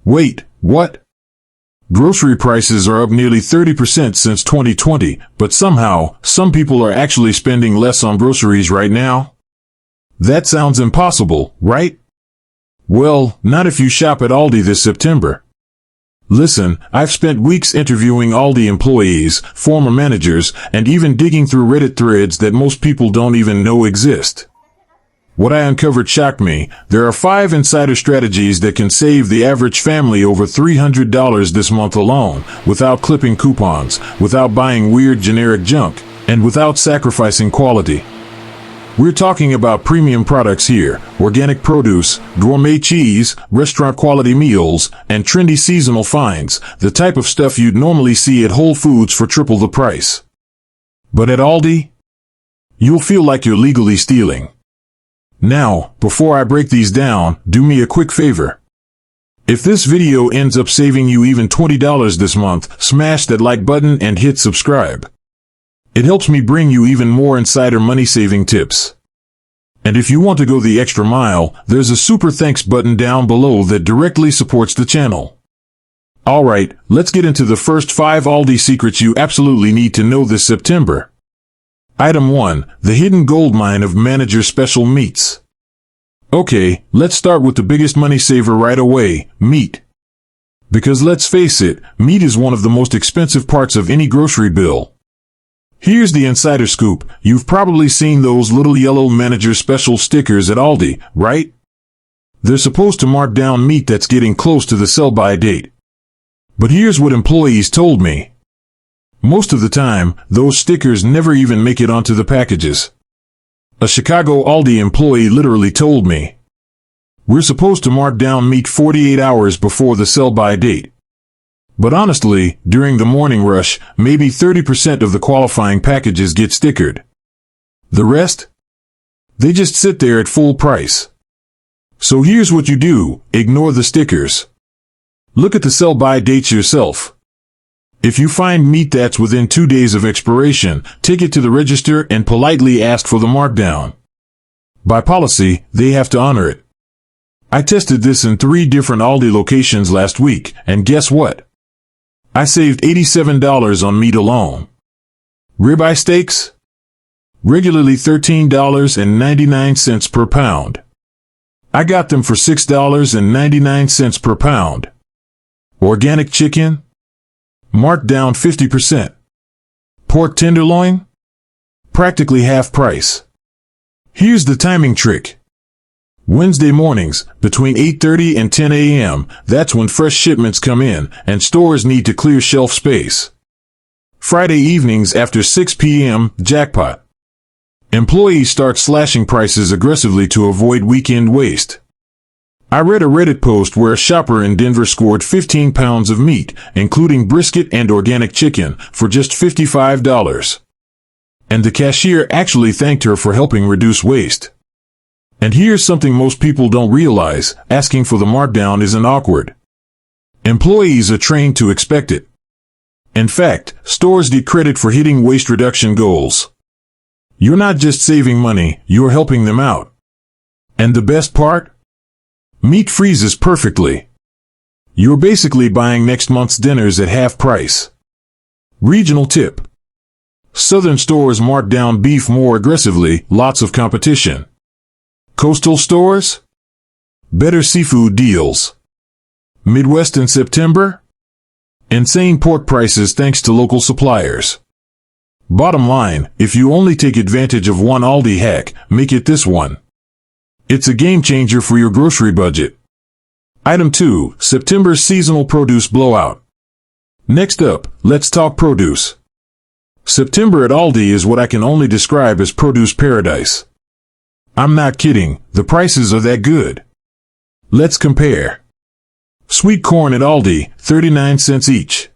Wait, what? Grocery prices are up nearly 30% since 2020, but somehow, some people are actually spending less on groceries right now? That sounds impossible, right? Well, not if you shop at Aldi this September. Listen, I've spent weeks interviewing Aldi employees, former managers, and even digging through Reddit threads that most people don't even know exist. What I uncovered shocked me. There are 5 insider strategies that can save the average family over $300 this month alone, without clipping coupons, without buying weird generic junk, and without sacrificing quality. We're talking about premium products here: organic produce, gourmet cheese, restaurant-quality meals, and trendy seasonal finds, the type of stuff you'd normally see at Whole Foods for triple the price. But at Aldi, you'll feel like you're legally stealing. Now, before I break these down, do me a quick favor. If this video ends up saving you even $20 this month, smash that like button and hit subscribe. It helps me bring you even more insider money-saving tips. And if you want to go the extra mile, there's a super thanks button down below that directly supports the channel. Alright, let's get into the first 5 Aldi secrets you absolutely need to know this September. Item 1. The hidden goldmine of manager special meats. Okay, let's start with the biggest money saver right away: meat. Because let's face it, meat is one of the most expensive parts of any grocery bill. Here's the insider scoop. You've probably seen those little yellow manager special stickers at Aldi, right? They're supposed to mark down meat that's getting close to the sell-by date. But here's what employees told me. Most of the time, those stickers never even make it onto the packages. A Chicago Aldi employee literally told me, "We're supposed to mark down meat 48 hours before the sell-by date. But honestly, during the morning rush, maybe 30% of the qualifying packages get stickered. The rest? They just sit there at full price." So here's what you do: ignore the stickers. Look at the sell-by dates yourself. If you find meat that's within 2 days of expiration, take it to the register and politely ask for the markdown. By policy, they have to honor it. I tested this in 3 different Aldi locations last week, and guess what? I saved $87 on meat alone. Ribeye steaks? Regularly $13.99 per pound. I got them for $6.99 per pound. Organic chicken? Marked down 50%. Pork tenderloin? Practically half price. Here's the timing trick. Wednesday mornings, between 8:30 and 10 a.m., that's when fresh shipments come in, and stores need to clear shelf space. Friday evenings after 6 p.m., jackpot. Employees start slashing prices aggressively to avoid weekend waste. I read a Reddit post where a shopper in Denver scored 15 pounds of meat, including brisket and organic chicken, for just $55. And the cashier actually thanked her for helping reduce waste. And here's something most people don't realize: asking for the markdown isn't awkward. Employees are trained to expect it. In fact, stores get credit for hitting waste reduction goals. You're not just saving money, you're helping them out. And the best part? Meat freezes perfectly. You're basically buying next month's dinners at half price. Regional tip. Southern stores mark down beef more aggressively, lots of competition. Coastal stores? Better seafood deals. Midwest in September? Insane pork prices thanks to local suppliers. Bottom line, if you only take advantage of one Aldi hack, make it this one. It's a game changer for your grocery budget. Item 2. September seasonal produce blowout. Next up, let's talk produce. September at Aldi is what I can only describe as produce paradise. I'm not kidding, the prices are that good. Let's compare. Sweet corn at Aldi, 39 cents each.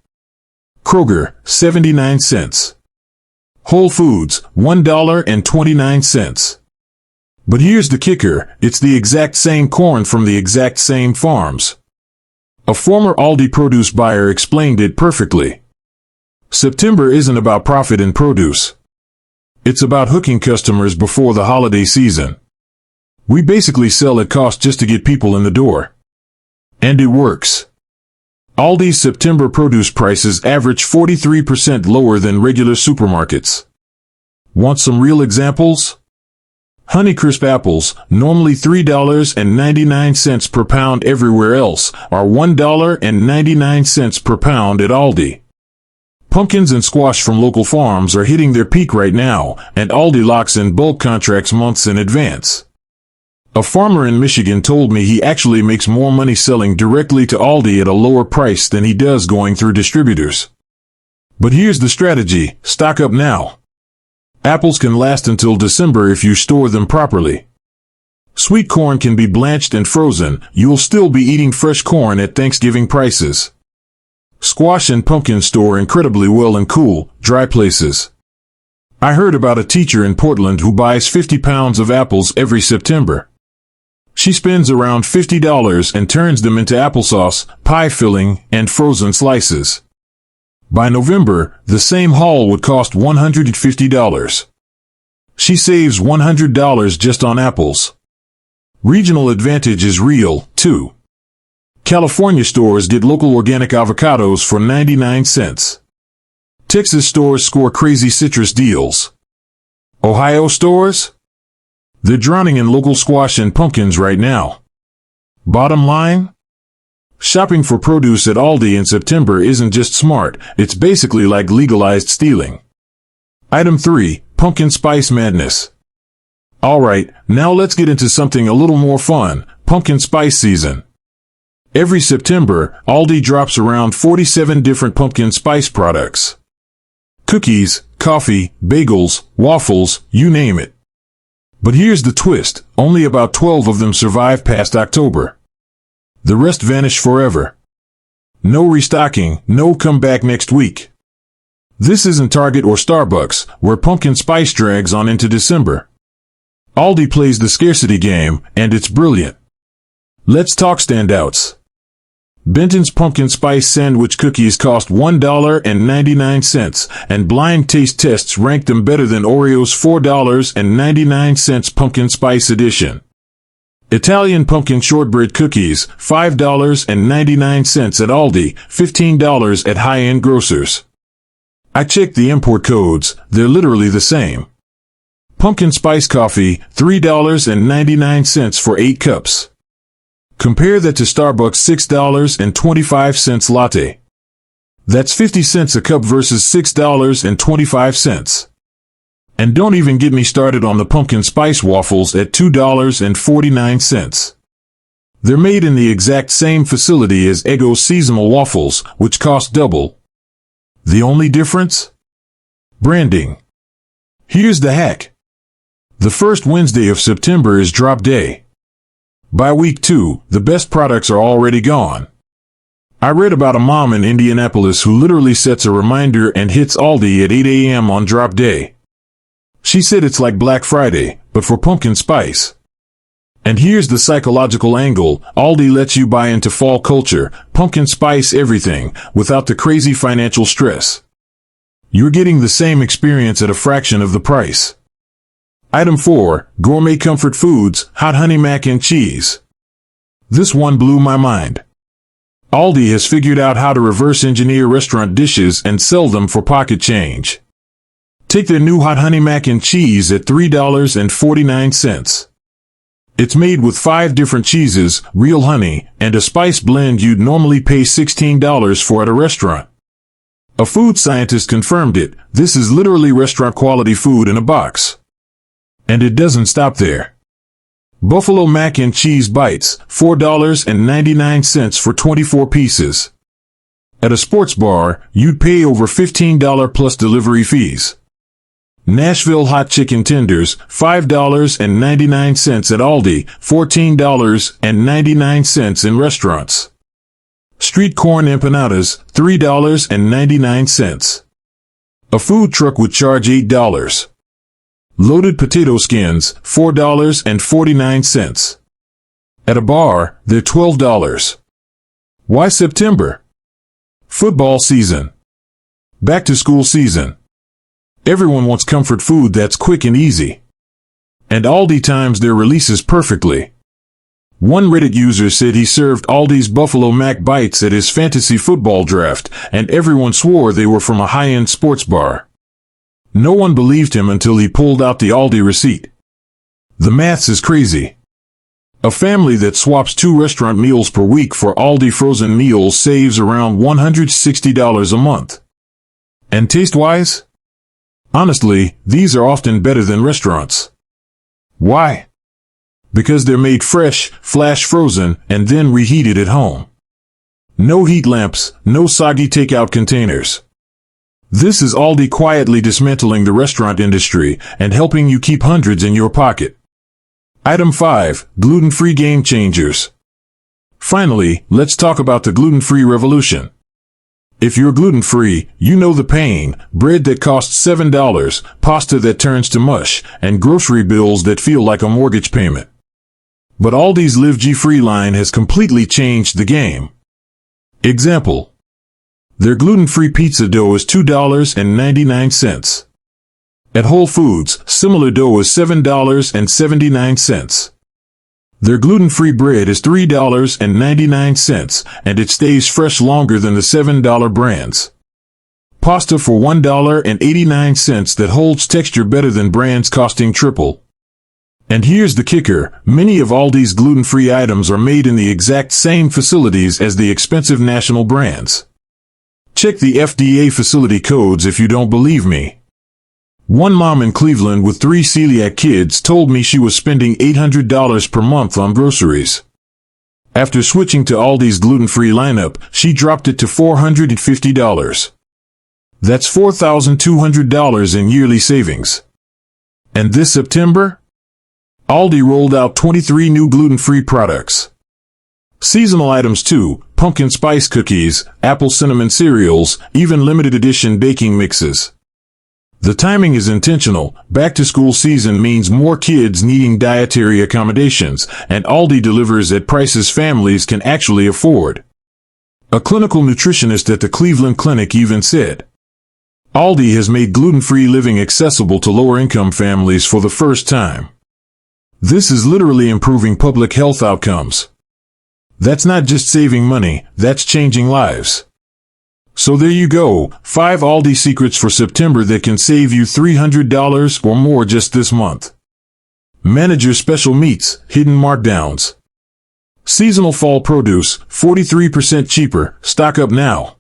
Kroger, 79 cents. Whole Foods, $1.29. But here's the kicker, it's the exact same corn from the exact same farms. A former Aldi produce buyer explained it perfectly. September isn't about profit in produce. It's about hooking customers before the holiday season. We basically sell at cost just to get people in the door. And it works. Aldi's September produce prices average 43% lower than regular supermarkets. Want some real examples? Honeycrisp apples, normally $3.99 per pound everywhere else, are $1.99 per pound at Aldi. Pumpkins and squash from local farms are hitting their peak right now, and Aldi locks in bulk contracts months in advance. A farmer in Michigan told me he actually makes more money selling directly to Aldi at a lower price than he does going through distributors. But here's the strategy: stock up now. Apples can last until December if you store them properly. Sweet corn can be blanched and frozen. You'll still be eating fresh corn at Thanksgiving prices. Squash and pumpkin store incredibly well in cool, dry places. I heard about a teacher in Portland who buys 50 pounds of apples every September. She spends around $50 and turns them into applesauce, pie filling, and frozen slices. By November, the same haul would cost $150. She saves $100 just on apples. Regional advantage is real, too. California stores get local organic avocados for 99 cents. Texas stores score crazy citrus deals. Ohio stores? They're drowning in local squash and pumpkins right now. Bottom line? Shopping for produce at Aldi in September isn't just smart, it's basically like legalized stealing. Item 3, Pumpkin Spice Madness. Alright, now let's get into something a little more fun: pumpkin spice season. Every September, Aldi drops around 47 different pumpkin spice products. Cookies, coffee, bagels, waffles, you name it. But here's the twist: only about 12 of them survive past October. The rest vanish forever. No restocking, no come back next week. This isn't Target or Starbucks, where pumpkin spice drags on into December. Aldi plays the scarcity game, and it's brilliant. Let's talk standouts. Benton's pumpkin spice sandwich cookies cost $1.99, and blind taste tests rank them better than Oreo's $4.99 pumpkin spice edition. Italian pumpkin shortbread cookies, $5.99 at Aldi, $15 at high-end grocers. I checked the import codes, they're literally the same. Pumpkin spice coffee, $3.99 for 8 cups. Compare that to Starbucks' $6.25 latte. That's 50 cents a cup versus $6.25. And don't even get me started on the pumpkin spice waffles at $2.49. They're made in the exact same facility as Eggo's seasonal waffles, which cost double. The only difference? Branding. Here's the hack. The first Wednesday of September is drop day. By week 2, the best products are already gone. I read about a mom in Indianapolis who literally sets a reminder and hits Aldi at 8 a.m. on drop day. She said it's like Black Friday, but for pumpkin spice. And here's the psychological angle: Aldi lets you buy into fall culture, pumpkin spice everything, without the crazy financial stress. You're getting the same experience at a fraction of the price. Item 4, Gourmet Comfort Foods, Hot Honey Mac and Cheese. This one blew my mind. Aldi has figured out how to reverse engineer restaurant dishes and sell them for pocket change. Take their new Hot Honey Mac and Cheese at $3.49. It's made with 5 different cheeses, real honey, and a spice blend you'd normally pay $16 for at a restaurant. A food scientist confirmed it: this is literally restaurant quality food in a box. And it doesn't stop there. Buffalo Mac and Cheese Bites, $4.99 for 24 pieces. At a sports bar, you'd pay over $15 plus delivery fees. Nashville Hot Chicken Tenders, $5.99 at Aldi, $14.99 in restaurants. Street Corn Empanadas, $3.99. A food truck would charge $8. Loaded potato skins, $4.49. At a bar, they're $12. Why September? Football season. Back to school season. Everyone wants comfort food that's quick and easy. And Aldi times their releases perfectly. One Reddit user said he served Aldi's Buffalo Mac Bites at his fantasy football draft, and everyone swore they were from a high-end sports bar. No one believed him until he pulled out the Aldi receipt. The maths is crazy. A family that swaps 2 restaurant meals per week for Aldi frozen meals saves around $160 a month. And taste-wise? Honestly, these are often better than restaurants. Why? Because they're made fresh, flash frozen, and then reheated at home. No heat lamps, no soggy takeout containers. This is Aldi quietly dismantling the restaurant industry and helping you keep hundreds in your pocket. Item 5. Gluten-free game changers. Finally, let's talk about the gluten-free revolution. If you're gluten-free, you know the pain: bread that costs $7, pasta that turns to mush, and grocery bills that feel like a mortgage payment. But Aldi's Live G-Free line has completely changed the game. Example. Their gluten-free pizza dough is $2.99. At Whole Foods, similar dough is $7.79. Their gluten-free bread is $3.99, and it stays fresh longer than the $7 brands. Pasta for $1.89 that holds texture better than brands costing triple. And here's the kicker: many of Aldi's gluten-free items are made in the exact same facilities as the expensive national brands. Check the FDA facility codes if you don't believe me. One mom in Cleveland with 3 celiac kids told me she was spending $800 per month on groceries. After switching to Aldi's gluten-free lineup, she dropped it to $450. That's $4,200 in yearly savings. And this September, Aldi rolled out 23 new gluten-free products. Seasonal items too: pumpkin spice cookies, apple cinnamon cereals, even limited edition baking mixes. The timing is intentional. Back-to-school season means more kids needing dietary accommodations, and Aldi delivers at prices families can actually afford. A clinical nutritionist at the Cleveland Clinic even said, Aldi has made gluten-free living accessible to lower-income families for the first time. This is literally improving public health outcomes. That's not just saving money, that's changing lives. So there you go, 5 Aldi secrets for September that can save you $300 or more just this month. Manage your special meats, hidden markdowns. Seasonal fall produce, 43% cheaper, stock up now.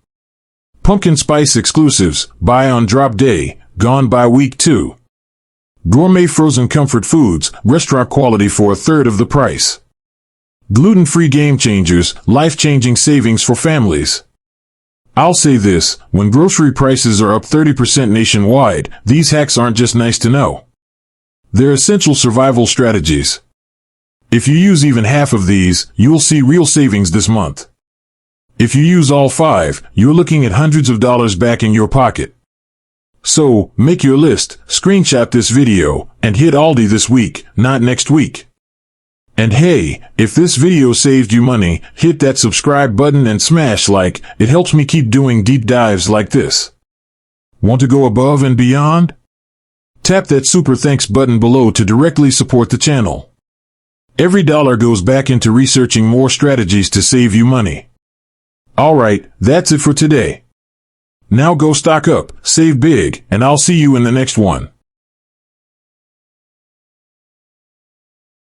Pumpkin spice exclusives, buy on drop day, gone by week 2. Gourmet frozen comfort foods, restaurant quality for a third of the price. Gluten-free game changers, life-changing savings for families. I'll say this: when grocery prices are up 30% nationwide, these hacks aren't just nice to know. They're essential survival strategies. If you use even half of these, you'll see real savings this month. If you use all 5, you're looking at hundreds of dollars back in your pocket. So, make your list, screenshot this video, and hit Aldi this week, not next week. And hey, if this video saved you money, hit that subscribe button and smash like. It helps me keep doing deep dives like this. Want to go above and beyond? Tap that super thanks button below to directly support the channel. Every dollar goes back into researching more strategies to save you money. Alright, that's it for today. Now go stock up, save big, and I'll see you in the next one.